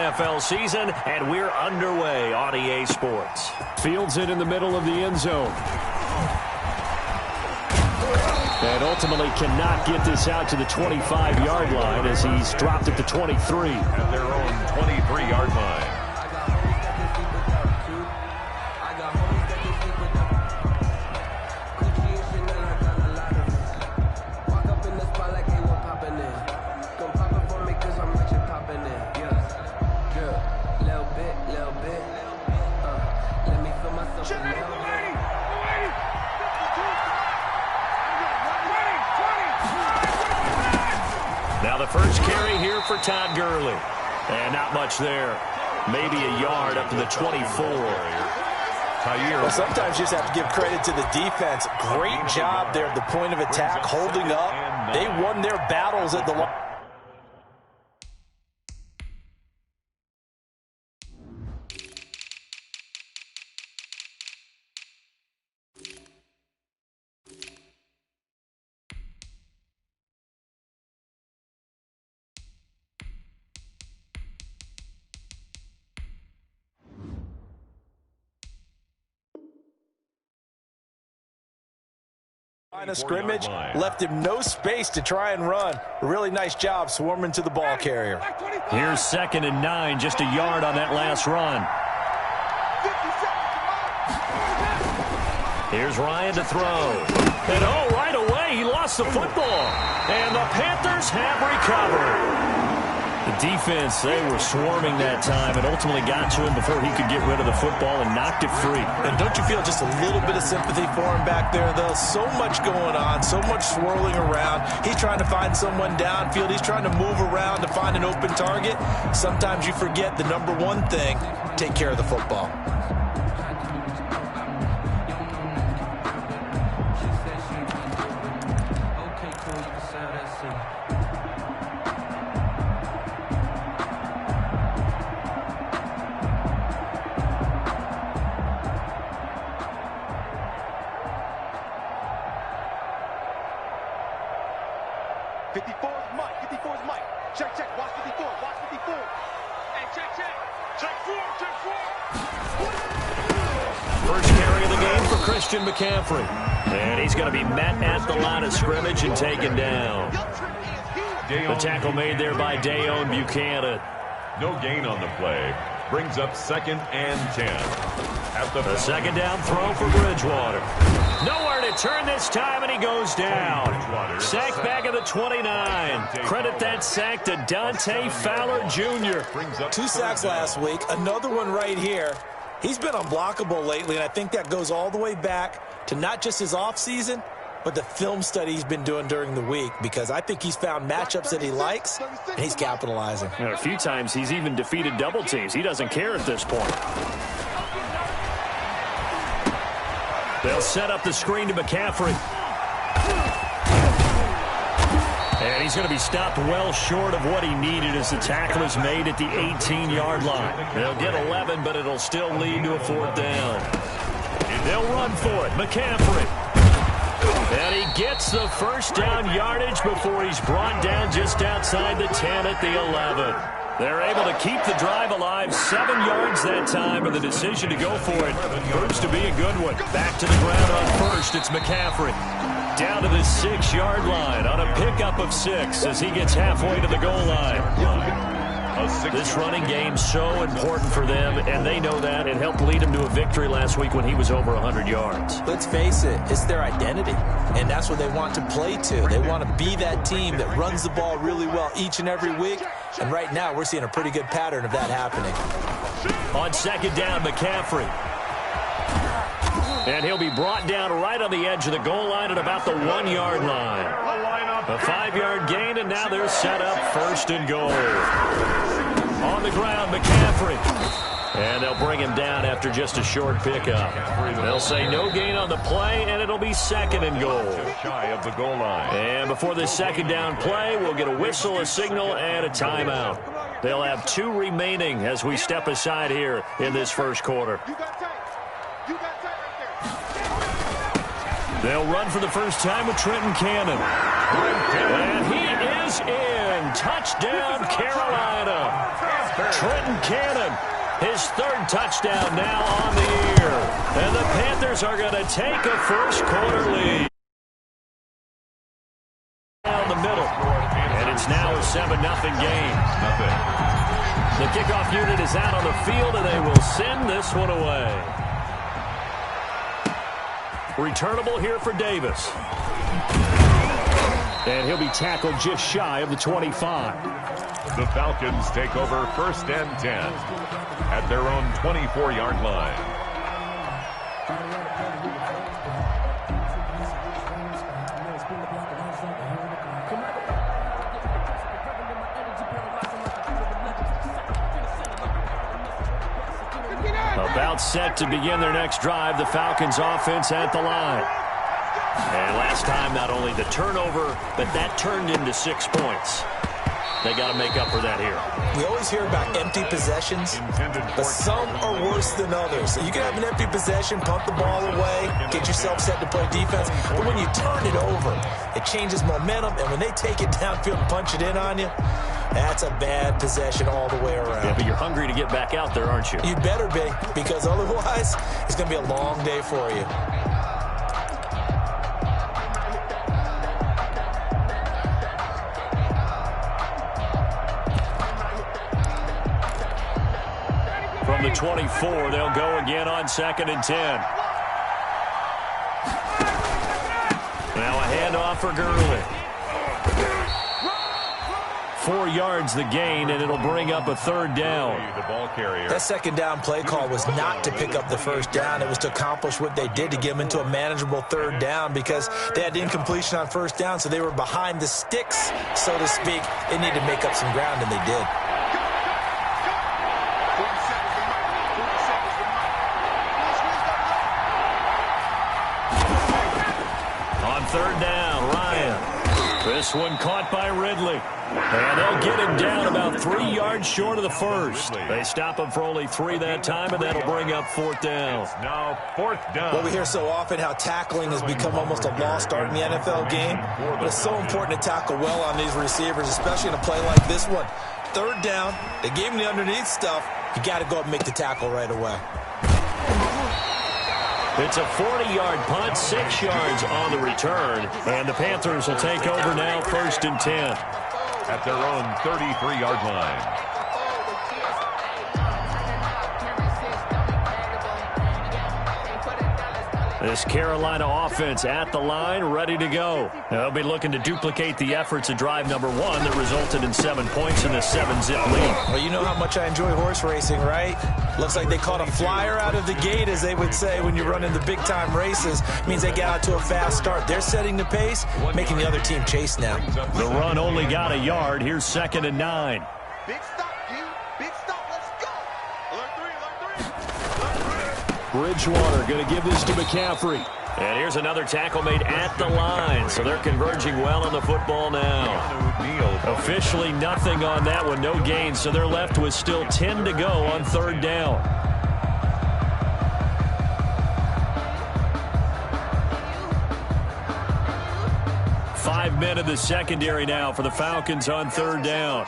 NFL season, and we're underway on EA Sports. Fields it in the middle of the end zone. And ultimately cannot get this out to the 25-yard line as he's dropped at the 23. At their own 23-yard line. Now the first carry here for Todd Gurley. And not much there. Maybe a yard up to the 24. Well, sometimes you just have to give credit to the defense. Great job there at the point of attack, holding up. They won their battles at the line. Line of scrimmage left him no space to try and run. A really nice job swarming to the ball carrier. Here's 2nd and 9, just a yard on that last run. Here's Ryan to throw. And right away he lost the football. And the Panthers have recovered. The defense, they were swarming that time and ultimately got to him before he could get rid of the football and knocked it free. And don't you feel just a little bit of sympathy for him back there, though? So much going on, so much swirling around. He's trying to find someone downfield. He's trying to move around to find an open target. Sometimes you forget the number one thing, take care of the football. McCaffrey. And he's going to be met at the line of scrimmage and taken down. The tackle made there by Dayon Buchanan. No gain on the play. Brings up 2nd and 10. A second down throw for Bridgewater. Nowhere to turn this time, and he goes down. Sack back at the 29. Credit that sack to Dante Fowler Jr. 2 sacks last week. Another one right here. He's been unblockable lately, and I think that goes all the way back to not just his offseason, but the film study he's been doing during the week, because I think he's found matchups that he likes, and he's capitalizing. And a few times he's even defeated double teams. He doesn't care at this point. They'll set up the screen to McCaffrey. And he's going to be stopped well short of what he needed as the tackle is made at the 18-yard line. They'll get 11, but it'll still lead to a 4th down. They'll run for it. McCaffrey. And he gets the first down yardage before he's brought down just outside the 10 at the 11. They're able to keep the drive alive. 7 yards that time, but the decision to go for it proves to be a good one. Back to the ground on first. It's McCaffrey. Down to the 6-yard line on a pickup of 6 as he gets halfway to the goal line. This running game so important for them, and they know that. It helped lead him to a victory last week when he was over 100 yards. Let's face it, it's their identity, and that's what they want to play to. They want to be that team that runs the ball really well each and every week, and right now we're seeing a pretty good pattern of that happening. On 2nd down, McCaffrey. And he'll be brought down right on the edge of the goal line at about the 1-yard line. A 5-yard gain, and now they're set up 1st and goal. On the ground, McCaffrey. And they'll bring him down after just a short pickup. They'll say no gain on the play, and it'll be 2nd and goal. Shy of the goal line. And before this 2nd down play, we'll get a whistle, a signal, and a timeout. They'll have 2 remaining as we step aside here in this first quarter. They'll run for the first time with Trenton Cannon. And he is in. touchdown, Carolina. Trenton Cannon, his third touchdown now on the year. And the Panthers are going to take a first-quarter lead. Down the middle. And it's now a 7-0 game. The kickoff unit is out on the field, and they will send this one away. Returnable here for Davis. And he'll be tackled just shy of the 25. The Falcons take over 1st and 10 at their own 24-yard line. About set to begin their next drive, the Falcons offense at the line. And last time, not only the turnover, but that turned into 6 points. They got to make up for that here. We always hear about empty possessions, but some are worse than others. You can have an empty possession, punt the ball away, get yourself set to play defense, but when you turn it over, it changes momentum, and when they take it downfield and punch it in on you, that's a bad possession all the way around. Yeah, but you're hungry to get back out there, aren't you? You better be, because otherwise, it's going to be a long day for you. From the 24, they'll go again on 2nd and 10. Now a handoff for Gurley. 4 yards the gain, and it'll bring up a 3rd down. The ball carrier. That 2nd down play call was not to pick up the 1st down. It was to accomplish what they did to get them into a manageable 3rd down because they had incompletion on 1st down, so they were behind the sticks, so to speak. They needed to make up some ground, and they did. On 3rd down, Ryan. This one caught by Ridley. And they'll get him down about 3 yards short of the 1st. They stop him for only 3 that time, and that'll bring up 4th down. It's now 4th down. Well, we hear so often how tackling has become almost a lost art in the NFL game. But it's so important to tackle well on these receivers, especially in a play like this one. 3rd down, they gave him the underneath stuff. You got to go up and make the tackle right away. It's a 40-yard punt, 6 yards on the return. And the Panthers will take over now, 1st and 10. At their own 33-yard line. This Carolina offense at the line, ready to go. They'll be looking to duplicate the efforts of drive number 1 that resulted in 7 points in the 7-zip lead. Well, you know how much I enjoy horse racing, right? Looks like they caught a flyer out of the gate, as they would say when you run in the big-time races. It means they got out to a fast start. They're setting the pace, making the other team chase now. The run only got a yard. Here's 2nd and 9. Big stop, D. Big stop. Let's go. Alert 3. Bridgewater going to give this to McCaffrey. And here's another tackle made at the line. So they're converging well on the football now. Officially nothing on that one. No gain. So they're left with still 10 to go on 3rd down. Five men in the secondary now for the Falcons on 3rd down.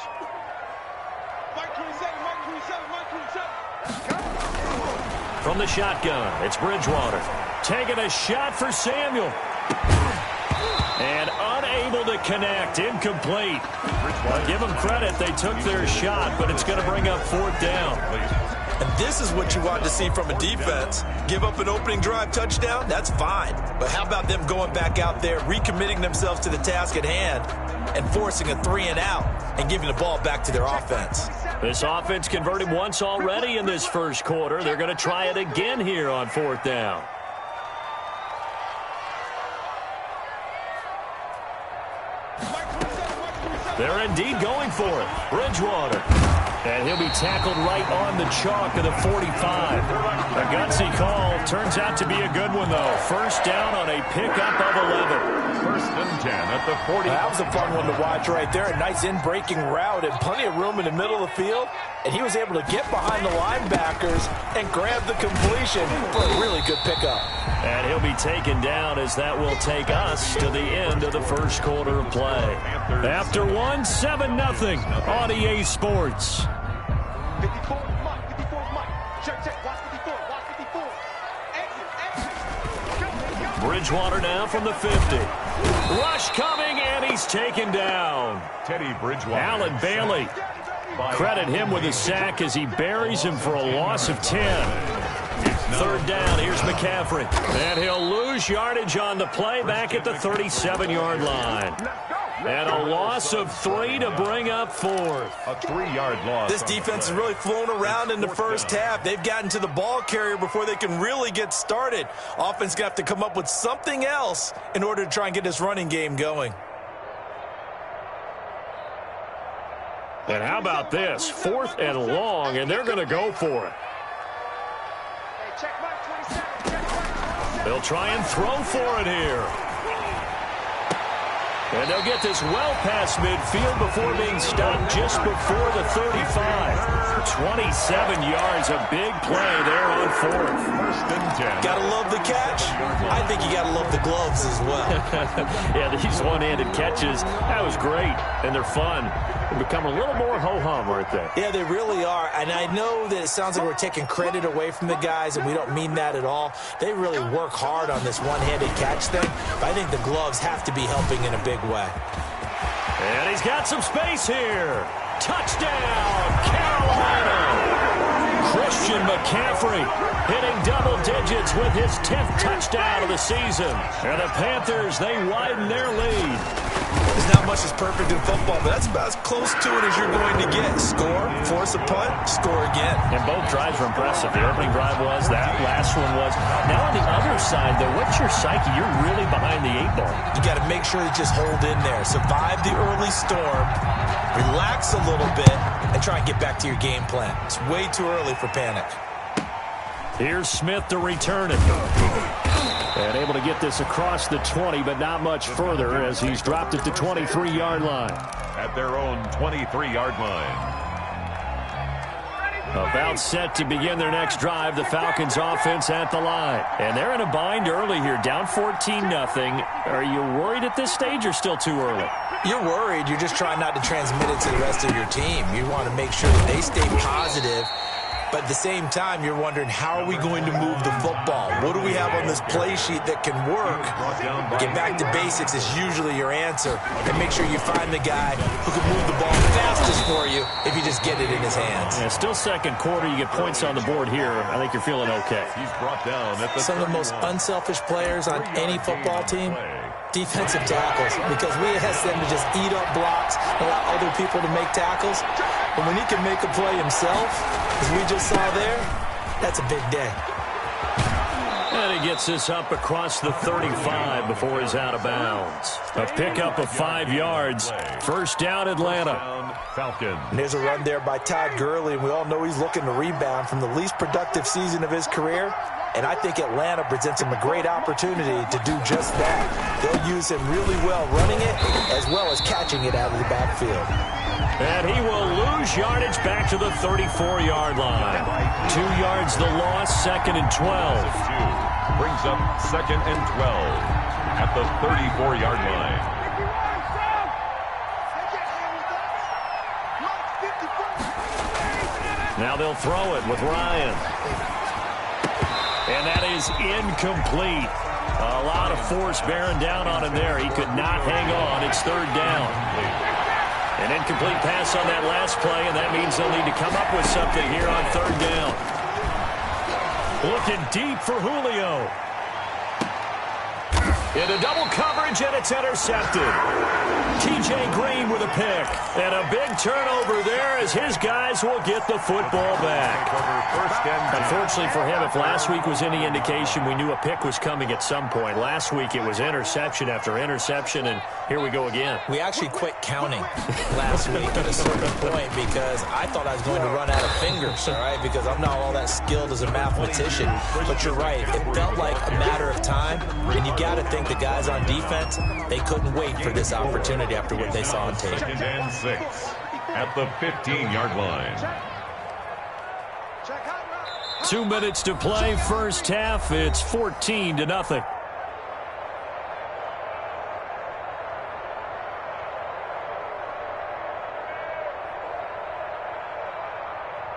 From the shotgun, it's Bridgewater. Taking a shot for Samuel. And unable to connect. Incomplete. Well, give them credit. They took their shot, but it's going to bring up 4th down. And this is what you want to see from a defense. Give up an opening drive touchdown, that's fine. But how about them going back out there, recommitting themselves to the task at hand, and forcing a 3-and-out and giving the ball back to their offense? This offense converted once already in this 1st quarter. They're going to try it again here on 4th down. They're indeed going for it. Bridgewater. And he'll be tackled right on the chalk of the 45. A gutsy call. Turns out to be a good one, though. First down on a pickup of 11. First and 10 at the 40. That was a fun one to watch right there. A nice in-breaking route and plenty of room in the middle of the field. And he was able to get behind the linebackers and grab the completion for a really good pickup. And he'll be taken down as that will take us to the end of the first quarter of play. After one, 7-0 on EA Sports. 54, Mike. 54, Mike. Check. Watch 54. Watch 54. Exit. Bridgewater now from the 50. Rush coming, and he's taken down. Teddy Bridgewater. Allen Bailey. Credit him with a sack as he buries him for a loss of 10. Third down, here's McCaffrey. And he'll lose yardage on the play back at the 37-yard line. And a loss of 3 to bring up fourth. A 3-yard loss. This defense has really flown around in the first half. They've gotten to the ball carrier before they can really get started. Offense got to come up with something else in order to try and get this running game going. And how about this? 4th and long, and they're going to go for it. They'll try and throw for it here. And they'll get this well past midfield before being stopped just before the 35. 27 yards, a big play there on 4th. First and 10. Gotta love the catch. I think you gotta love the gloves as well. Yeah, these one-handed catches, that was great, and they're fun. They become a little more ho-hum, aren't they? Yeah, they really are. And I know that it sounds like we're taking credit away from the guys, and we don't mean that at all. They really work hard on this one-handed catch thing, but I think the gloves have to be helping in a big way. And he's got some space here. Touchdown, Carolina! Christian McCaffrey hitting double digits with his 10th touchdown of the season. And the Panthers, they widen their lead. There's not much that's perfect in football, but that's about as close to it as you're going to get. Score, force a punt, score again. And both drives were impressive. The opening drive was, that last one was. Now on the other side, though, what's your psyche? You're really behind the 8 ball. You got to make sure to just hold in there. Survive the early storm, relax a little bit, and try and get back to your game plan. It's way too early for panic. Here's Smith to return it. And able to get this across the 20, but not much further as he's dropped at the 23-yard line. At their own 23-yard line. About set to begin their next drive, the Falcons offense at the line. And they're in a bind early here, down 14-0. Are you worried at this stage or still too early? You're worried. You're just trying not to transmit it to the rest of your team. You want to make sure that they stay positive. But at the same time, you're wondering, how are we going to move the football? What do we have on this play sheet that can work? Get back to basics is usually your answer. And make sure you find the guy who can move the ball fastest for you if you just get it in his hands. Yeah, still second quarter. You get points on the board here. I think you're feeling okay. He's brought down at the Some of the most unselfish players on any football team, defensive tackles, because we ask them to just eat up blocks, allow other people to make tackles. But when he can make a play himself, as we just saw there, that's a big day. And he gets this up across the 35 before he's out of bounds. A pickup of 5 yards. First down, Atlanta. Falcons. And there's a run there by Todd Gurley, and we all know he's looking to rebound from the least productive season of his career. And I think Atlanta presents him a great opportunity to do just that. They'll use him really well running it as well as catching it out of the backfield. And he will lose yardage back to the 34-yard line. 2 yards the loss, 2nd and 12. Brings up 2nd and 12 at the 34-yard line. Now they'll throw it with Ryan. And that is incomplete. A lot of force bearing down on him there. He could not hang on. It's 3rd down. An incomplete pass on that last play, and that means they'll need to come up with something here on 3rd down. Looking deep for Julio. Into double coverage, and it's intercepted. T.J. Green with a pick. And a big turnover there as his guys will get the football back. Unfortunately for him, if last week was any indication, we knew a pick was coming at some point. Last week it was interception after interception, and here we go again. We actually quit counting last week at a certain point because I thought I was going to run out of fingers, all right, because I'm not all that skilled as a mathematician. But you're right. It felt like a matter of time, and you got to think the guys on defense, they couldn't wait for this opportunity after what they saw on tape. 2nd and 6 at the 15-yard line. 2 minutes to play, first half. It's 14-0.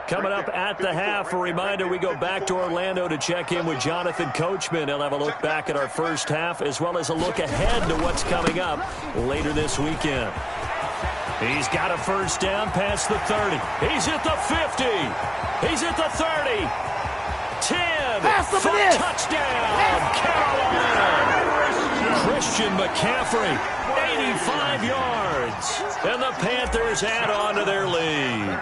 Coming up at the half, a reminder, we go back to Orlando to check in with Jonathan Coachman. He'll have a look back at our first half as well as a look ahead to what's coming up later this weekend. He's got a first down past the 30. He's at the 50. He's at the 30. 10. Touchdown, Carolina. Christian McCaffrey, 85 yards. And the Panthers add on to their lead.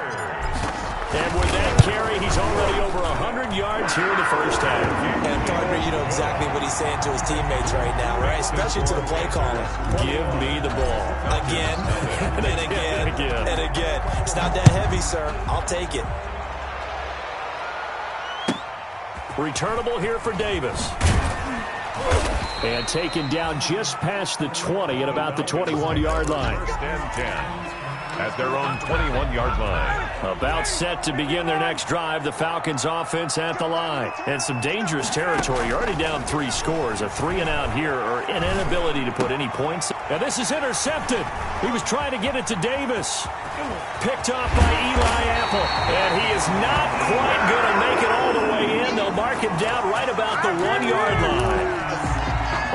And with that carry, he's already over 100 yards here in the first half. And partner, you know exactly what he's saying to his teammates right now, right? Especially to the play caller. Give me the ball. Again, and again, and again. It's not that heavy, sir. I'll take it. Returnable here for Davis. And taken down just past the 20 at about the 21-yard line. 1st and 10 at their own 21-yard line. About set to begin their next drive, the Falcons offense at the line. And some dangerous territory. You're already down 3 scores. A 3-and-out here, or an inability to put any points. And this is intercepted. He was trying to get it to Davis. Picked off by Eli Apple. And he is not quite going to make it all the way in. They'll mark him down right about the 1-yard line.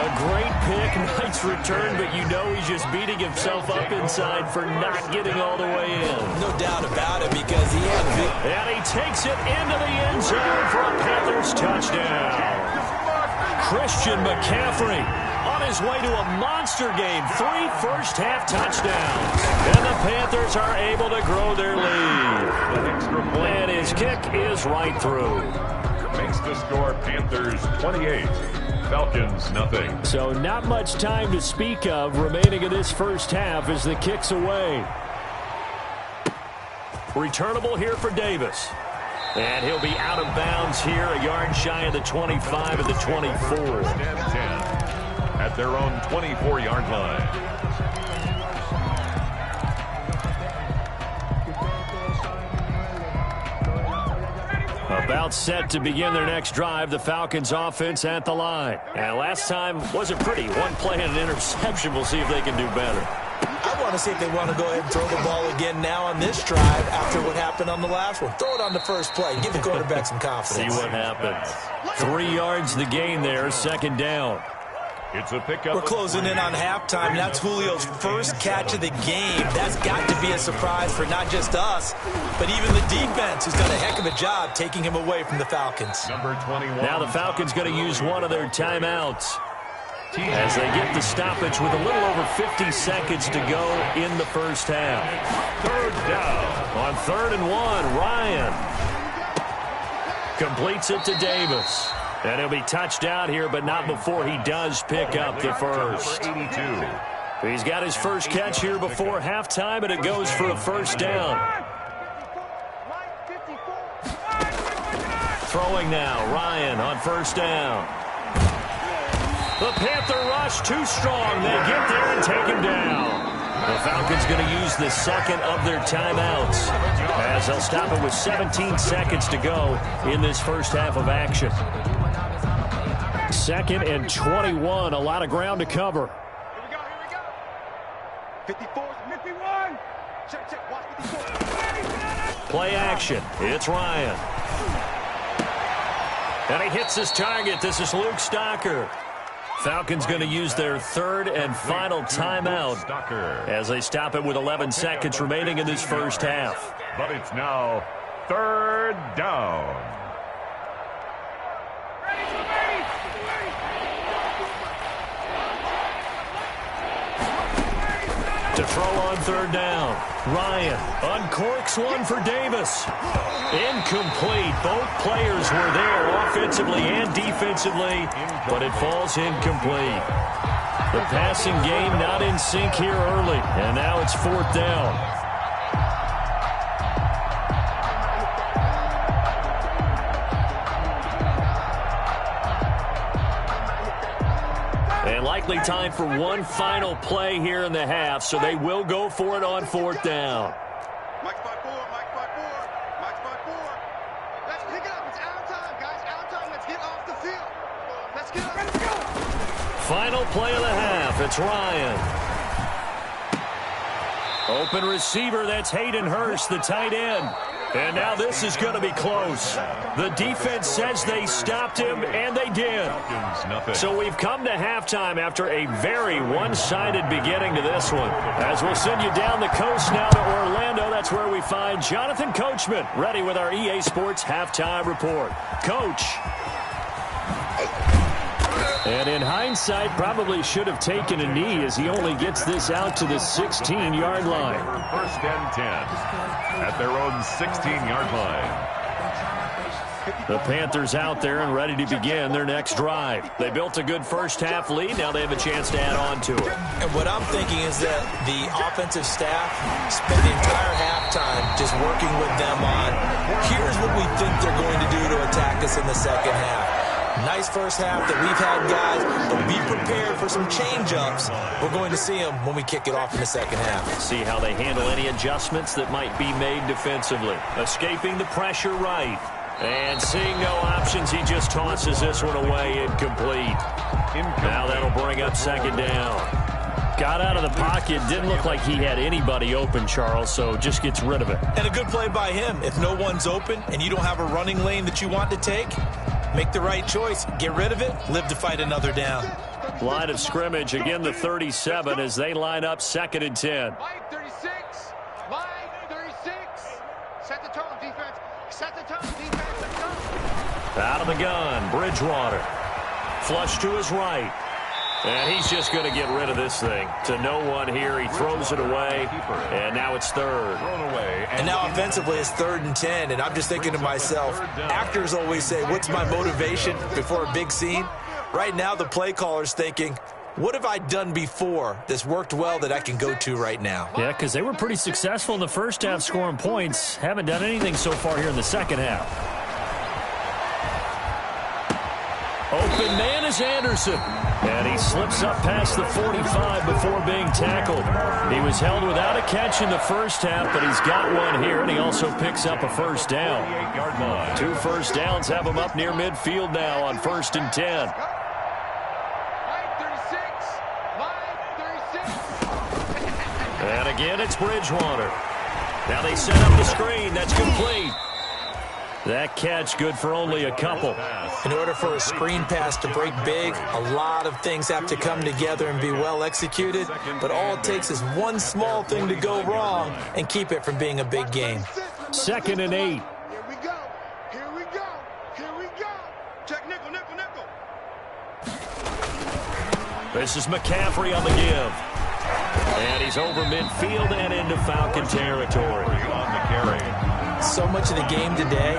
A great pick, nice return, but you know he's just beating himself up inside for not getting all the way in. No doubt about it, because he had big... And he takes it into the end zone for a Panthers touchdown. Christian McCaffrey on his way to a monster game. 3 first-half touchdowns. And the Panthers are able to grow their lead. And his kick is right through. Makes the score Panthers 28. Falcons, nothing. So not much time to speak of remaining in this first half as the kick's away. Returnable here for Davis. And he'll be out of bounds here, a yard shy of the 25 of the 24. 1st and 10 at their own 24-yard line. About set to begin their next drive, the Falcons offense at the line. And last time wasn't pretty. One play and an interception. We'll see if they can do better. I want to see if they want to go ahead and throw the ball again now on this drive after what happened on the last one. Throw it on the first play. Give the quarterback some confidence. See what happens. 3 yards the gain there, 2nd down. It's a pickup. We're closing in on halftime. That's Julio's first catch of the game. That's got to be a surprise for not just us, but even the defense, who's done a heck of a job taking him away from the Falcons. Number 21. Now the Falcons going to use one of their timeouts as they get the stoppage with a little over 50 seconds to go in the first half. 3rd down. On 3rd and 1, Ryan completes it to Davis. And he'll be touched out here, but not before he does pick up the first. 82. He's got his first catch here before halftime, and it goes for a first down. Throwing now, Ryan on first down. The Panther rush too strong. They get there and take him down. The Falcons going to use the second of their timeouts as they'll stop it with 17 seconds to go in this first half of action. 2nd and 21, a lot of ground to cover. Here we go. 54, 51. Check, watch 54. Play action. It's Ryan. And he hits his target. This is Luke Stocker. Falcons going to use their 3rd and final timeout as they stop it with 11 seconds remaining in this first half. But it's now 3rd down. to throw on third down. Ryan uncorks one for Davis. Incomplete. Both players were there offensively and defensively, but it falls incomplete. The passing game not in sync here early, and now it's fourth down. And likely time for one final play here in the half, so they will go for it on fourth down. Mike's by four. Let's pick it up. It's out time, guys. Out time. Let's get off the field. Let's get up. Let's go. Final play of the half. It's Ryan. Open receiver. That's Hayden Hurst, the tight end. And now this is going to be close. The defense says they stopped him, and they did. So we've come to halftime after a very one-sided beginning to this one. As we'll send you down the coast now to Orlando, that's where we find Jonathan Coachman, ready with our EA Sports halftime report. Coach. And in hindsight, probably should have taken a knee as he only gets this out to the 16-yard line. First and 10 at their own 16-yard line. The Panthers out there and ready to begin their next drive. They built a good first-half lead. Now they have a chance to add on to it. And what I'm thinking is that the offensive staff spent the entire halftime just working with them on, here's what we think they're going to do to attack us in the second half. Nice first half that we've had, guys, but be prepared for some change-ups. We're going to see them when we kick it off in the second half. See how they handle any adjustments that might be made defensively. Escaping the pressure right. And seeing no options, he just tosses this one away incomplete. Now that'll bring up second down. Got out of the pocket. Didn't look like he had anybody open, Charles, so just gets rid of it. And a good play by him. If no one's open and you don't have a running lane that you want to take, make the right choice. Get rid of it. Live to fight another down. Line of scrimmage, again the 37 as they line up second and 10. Line 36. Line 36. Set the tone, defense. Set the tone, defense. Set the tone. Out of the gun, Bridgewater. Flush to his right. And he's just going to get rid of this thing. To no one here, he throws it away, and now it's third. And now offensively it's 3rd and 10, and I'm just thinking to myself, actors always say, what's my motivation before a big scene? Right now the play caller's thinking, what have I done before that's worked well that I can go to right now? Yeah, because they were pretty successful in the first half scoring points. Haven't done anything so far here in the second half. Open man is Anderson. And he slips up past the 45 before being tackled. He was held without a catch in the first half, but he's got one here, and he also picks up a first down. 2 first downs have him up near midfield now on 1st and 10. Line 36. Line 36. And again, it's Bridgewater. Now they set up the screen. That's complete. That catch good for only a couple. In order for a screen pass to break big, a lot of things have to come together and be well executed. But all it takes is one small thing to go wrong and keep it from being a big game. 2nd and 8. Here we go. Here we go. Here we go. Check nickel, nickel, nickel. This is McCaffrey on the give. And he's over midfield and into Falcon territory. On the carry. So much of the game today,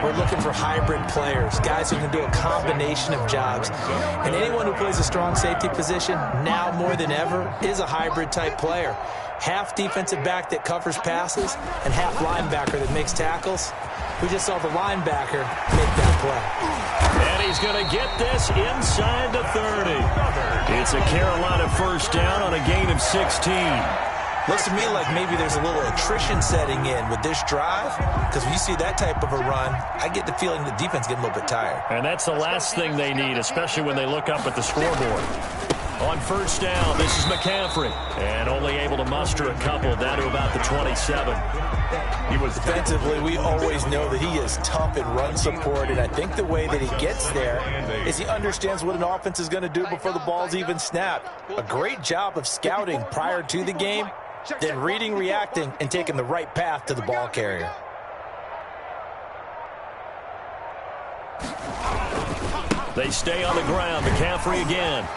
we're looking for hybrid players, guys who can do a combination of jobs. And anyone who plays a strong safety position, now more than ever, is a hybrid-type player. Half defensive back that covers passes and half linebacker that makes tackles. We just saw the linebacker make that play. And he's going to get this inside the 30. It's a Carolina first down on a gain of 16. Looks to me like maybe there's a little attrition setting in with this drive, because when you see that type of a run, I get the feeling the defense getting a little bit tired. And that's the last thing they need, especially when they look up at the scoreboard. On first down, this is McCaffrey. And only able to muster a couple down to about the 27. He was defensively, we always know that he is tough in run support, and I think the way that he gets there is he understands what an offense is going to do before the ball's even snapped. A great job of scouting prior to the game, then reading, reacting, and taking the right path to the ball carrier. They stay on the ground. McCaffrey again.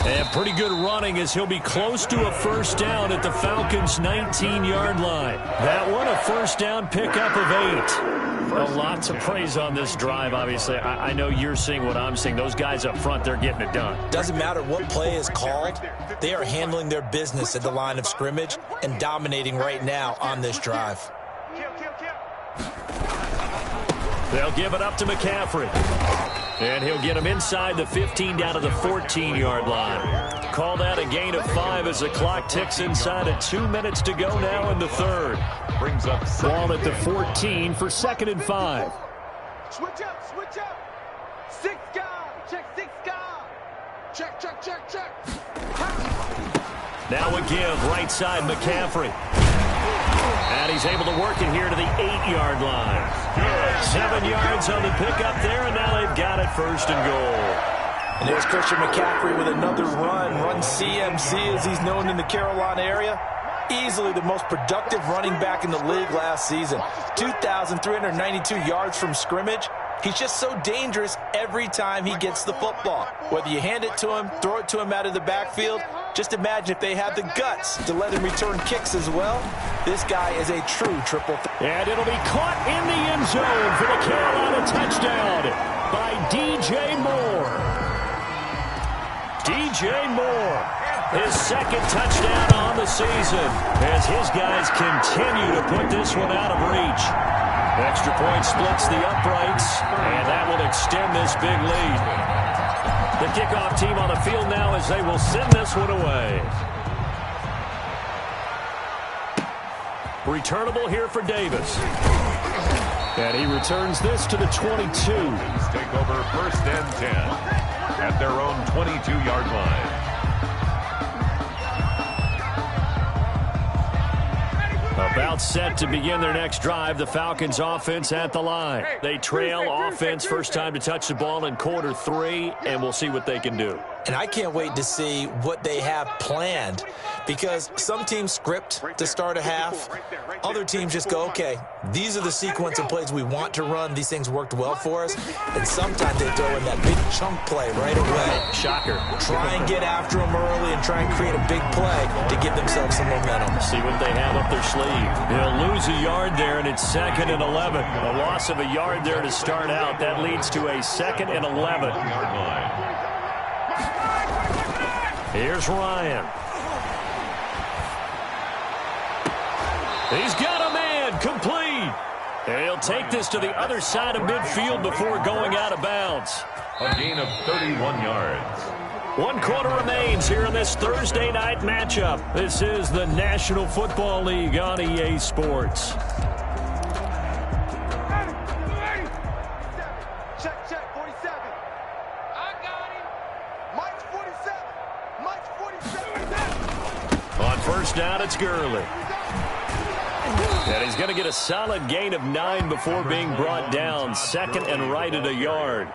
And pretty good running as he'll be close to a first down at the Falcons' 19-yard line. That one, a first down pickup of 8. Well, lots of praise on this drive, obviously. I know you're seeing what I'm seeing. Those guys up front, they're getting it done. Doesn't matter what play is called. They are handling their business at the line of scrimmage and dominating right now on this drive. They'll give it up to McCaffrey. And he'll get him inside the 15 down to the 14-yard line. Call that a gain of 5 as the clock ticks inside of 2 minutes to go now in the third. Brings up Ball at the 14 for 2nd and 5. Switch up, switch up. 6 guard. Check 6 guard. Check, check, check, check. Now a give, right side McCaffrey. And he's able to work it here to the 8-yard line. 7 yards on the pickup there, and now they've got it 1st and goal. And there's Christian McCaffrey with another run CMC as he's known in the Carolina area. Easily the most productive running back in the league last season. 2,392 yards from scrimmage. He's just so dangerous every time he gets the football. Whether you hand it to him, throw it to him out of the backfield, just imagine if they have the guts to let him return kicks as well. This guy is a true triple threat. And it'll be caught in the end zone for the Carolina touchdown by DJ Moore. DJ Moore, his 2nd touchdown on the season as his guys continue to put this one out of reach. Extra point splits the uprights, and that will extend this big lead. The kickoff team on the field now as they will send this one away. Returnable here for Davis. And he returns this to the 22. take over 1st and 10 at their own 22-yard line. About set to begin their next drive. The Falcons offense at the line. They trail offense first time to touch the ball in quarter 3, and we'll see what they can do. And I can't wait to see what they have planned, because some teams script to start a half. Other teams just go, okay, these are the sequence of plays we want to run. These things worked well for us. And sometimes they throw in that big chunk play right away. Shocker. Try and get after them early and try and create a big play to give themselves some momentum. See what they have up their sleeve. They'll lose a yard there, and it's 2nd and 11. A loss of a yard there to start out. That leads to a 2nd and 11. Here's Ryan. He's got a man, complete. And he'll take this to the other side of midfield before going out of bounds. A gain of 31 yards. 1 quarter remains here in this Thursday night matchup. This is the National Football League on EA Sports. Check, check, 47. I got him. Mike's 47. Mike's 47. On first down, it's Gurley. And he's going to get a solid gain of 9 before being brought down. 2nd and right at a yard.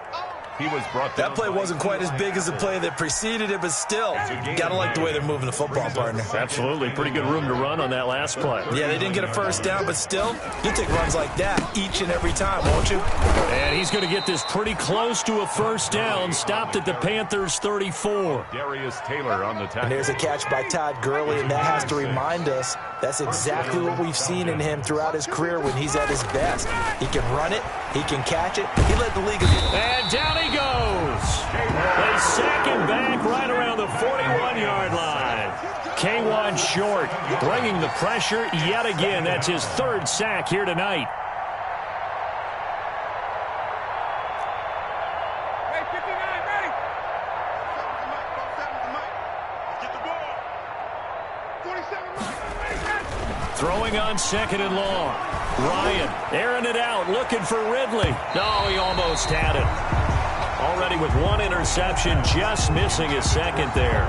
He was brought down. That play wasn't quite as big as the play that preceded it, but still, got to like the way they're moving the football, partner. Absolutely. Pretty good room to run on that last play. Yeah, they didn't get a first down, but still, you take runs like that each and every time, won't you? And he's going to get this pretty close to a first down. Stopped at the Panthers' 34. Darius Taylor on the tackle. And there's a catch by Todd Gurley, and that has to remind us that's exactly what we've seen in him throughout his career when he's at his best. He can run it. He can catch it. He led the league. And down he goes. They sack him back right around the 41-yard line. K1 short, bringing the pressure yet again. That's his 3rd sack here tonight. Hey, 59, ready? Get the ball. 47, Throwing on 2nd and long. Ryan airing it out, looking for Ridley. No, he almost had it. Already with 1 interception, just missing his 2nd there.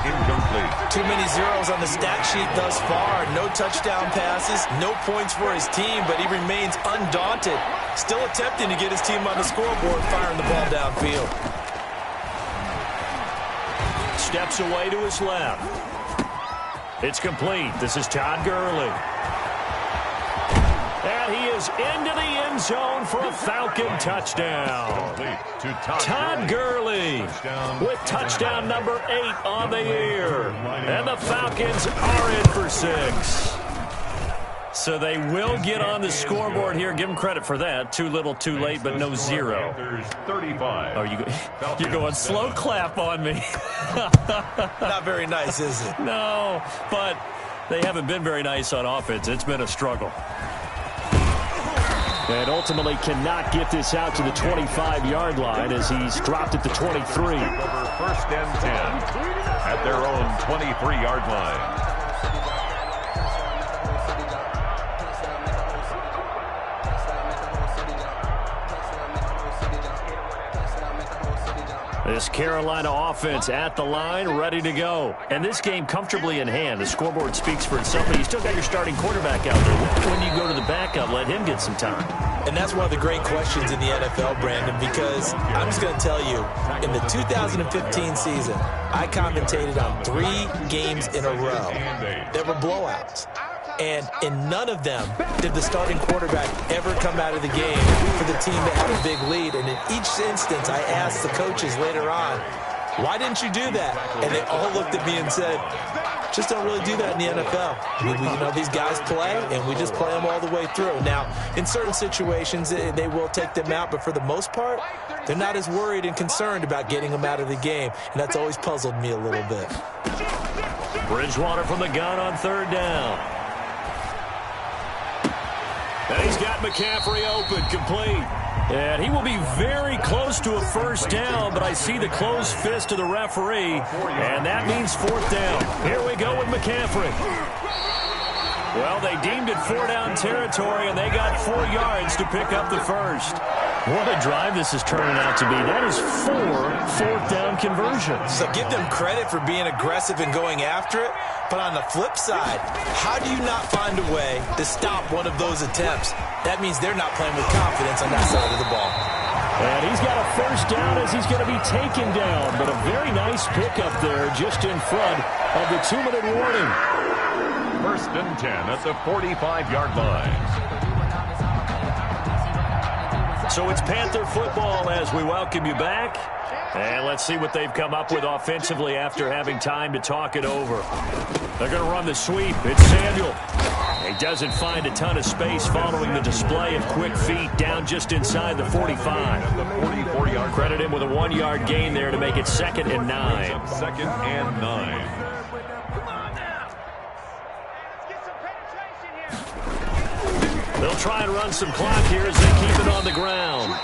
Incomplete. Too many zeros on the stat sheet thus far. No touchdown passes, no points for his team, but he remains undaunted. Still attempting to get his team on the scoreboard, firing the ball downfield. Steps away to his left. It's complete. This is Todd Gurley. And he is into the end zone zone for a Falcon touchdown. Todd Gurley with touchdown number 8 on the year. And the Falcons are in for 6. So they will get on the scoreboard here. Give them credit for that. Too little, too late, but no 0. 35. Oh, you're going slow clap on me. Not very nice, is it? No, but they haven't been very nice on offense. It's been a struggle. And ultimately cannot get this out to the 25-yard line as he's dropped at the 23. Over first and 10 at their own 23-yard line. This Carolina offense at the line, ready to go. And this game comfortably in hand. The scoreboard speaks for itself, but you still got your starting quarterback out there. When you go to the backup, let him get some time. And that's one of the great questions in the NFL, Brandon, because I'm just going to tell you, in the 2015 season, I commentated on 3 games in a row that were blowouts. And in none of them did the starting quarterback ever come out of the game for the team that had a big lead. And in each instance, I asked the coaches later on, why didn't you do that? And they all looked at me and said, just don't really do that in the NFL. These guys play, and we just play them all the way through. Now, in certain situations, they will take them out, but for the most part, they're not as worried and concerned about getting them out of the game. And that's always puzzled me a little bit. Bridgewater from the gun on 3rd down. And he's got McCaffrey open, complete. And he will be very close to a first down, but I see the closed fist of the referee, and that means 4th down. Here we go with McCaffrey. Well, they deemed it 4-down territory, and they got 4 yards to pick up the first. What a drive this is turning out to be. That is 4 fourth-down conversions. So give them credit for being aggressive and going after it. But on the flip side, how do you not find a way to stop one of those attempts? That means they're not playing with confidence on that side of the ball. And he's got a first down as he's going to be taken down. But a very nice pickup there just in front of the 2-minute warning. First and 10 at the 45-yard line. So it's Panther football as we welcome you back. And let's see what they've come up with offensively after having time to talk it over. They're going to run the sweep. It's Samuel. He doesn't find a ton of space following the display of quick feet down just inside the 45. The 44-yard. Credit him with a 1-yard gain there to make it 2nd and 9. 2nd and 9. They'll try and run some clock here as they keep it on the ground.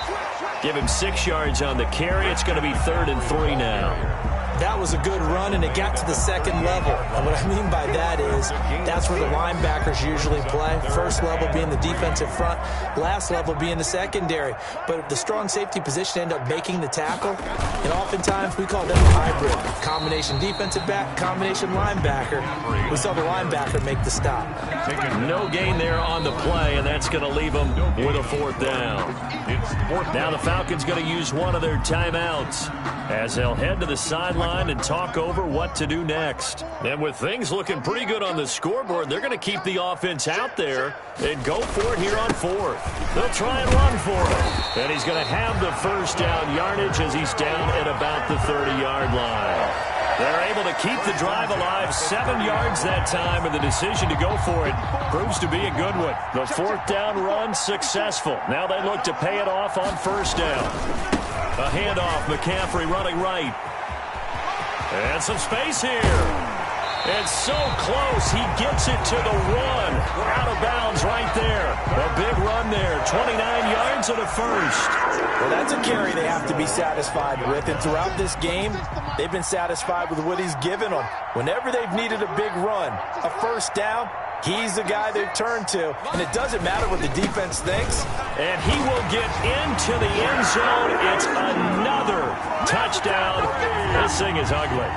Give him 6 yards on the carry. It's going to be 3rd and 3 now. That was a good run, and it got to the 2nd level. And what I mean by that is that's where the linebackers usually play. First level being the defensive front, last level being the secondary. But the strong safety position ended up making the tackle, and oftentimes we call them a hybrid. Combination defensive back, combination linebacker. We saw the linebacker make the stop. No gain there on the play, and that's going to leave them with a 4th down. Now the Falcons going to use one of their timeouts as they'll head to the sideline and talk over what to do next. And with things looking pretty good on the scoreboard, they're going to keep the offense out there and go for it here on 4th. They'll try and run for it. And he's going to have the first down yardage as he's down at about the 30-yard line. They're able to keep the drive alive, 7 yards that time, and the decision to go for it proves to be a good one. The 4th down run successful. Now they look to pay it off on 1st down. A handoff, McCaffrey running right. And some space here. And so close, he gets it to the 1. Out of bounds right there. A big run there, 29 yards and a first. Well, that's a carry they have to be satisfied with. And throughout this game, they've been satisfied with what he's given them. Whenever they've needed a big run, a first down, he's the guy they've turned to. And it doesn't matter what the defense thinks. And he will get into the end zone. It's another touchdown. This thing is ugly.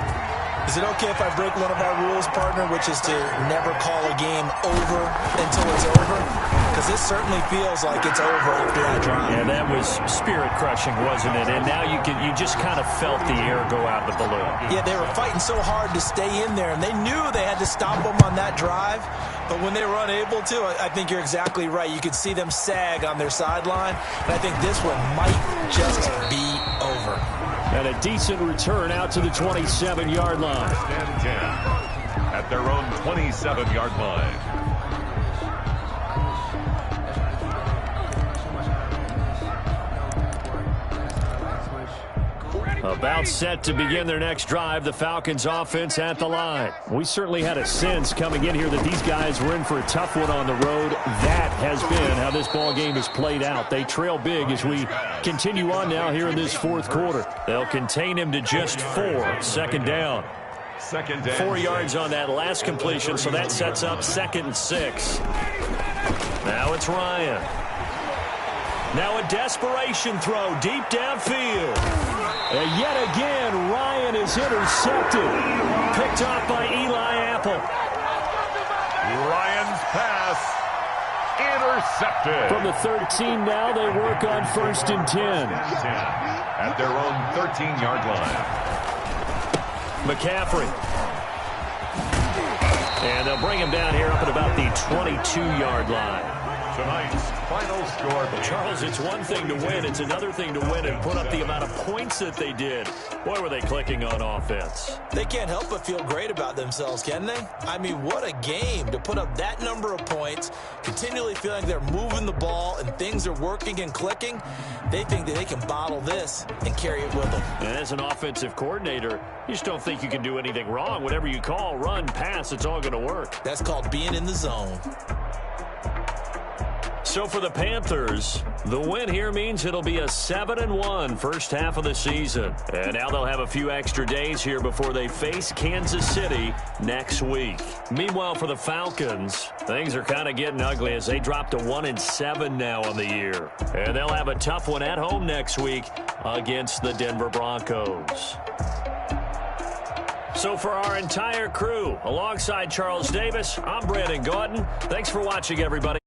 Is it okay if I break one of our rules, partner, which is to never call a game over until it's over? Because this certainly feels like it's over after that drive. Yeah, that was spirit-crushing, wasn't it? And now you just kind of felt the air go out of the balloon. Yeah, they were fighting so hard to stay in there, and they knew they had to stop them on that drive. But when they were unable to, I think you're exactly right. You could see them sag on their sideline, and I think this one might just be over. And a decent return out to the 27-yard line. And 10 at their own 27-yard line. About set to begin their next drive, the Falcons offense at the line. We certainly had a sense coming in here that these guys were in for a tough one on the road. That has been how this ball game has played out. They trail big as we continue on now here in this fourth quarter. They'll contain him to just 4. Second down. 4 yards on that last completion, so that sets up 2nd and 6. Now it's Ryan. Now a desperation throw deep downfield. And yet again, Ryan is intercepted. Picked off by Eli Apple. Ryan's pass intercepted. From the 13 now, they work on 1st and 10. At their own 13-yard line. McCaffrey. And they'll bring him down here up at about the 22-yard line. Tonight's final score. Charles, it's one thing to win. It's another thing to win and put up the amount of points that they did. Boy, were they clicking on offense. They can't help but feel great about themselves, can they? I mean, what a game to put up that number of points, continually feeling they're moving the ball and things are working and clicking. They think that they can bottle this and carry it with them. And as an offensive coordinator, you just don't think you can do anything wrong. Whatever you call, run, pass, it's all going to work. That's called being in the zone. So for the Panthers, the win here means it'll be a 7-1 first half of the season. And now they'll have a few extra days here before they face Kansas City next week. Meanwhile, for the Falcons, things are kind of getting ugly as they drop to 1-7 now on the year. And they'll have a tough one at home next week against the Denver Broncos. So for our entire crew, alongside Charles Davis, I'm Brandon Gordon. Thanks for watching, everybody.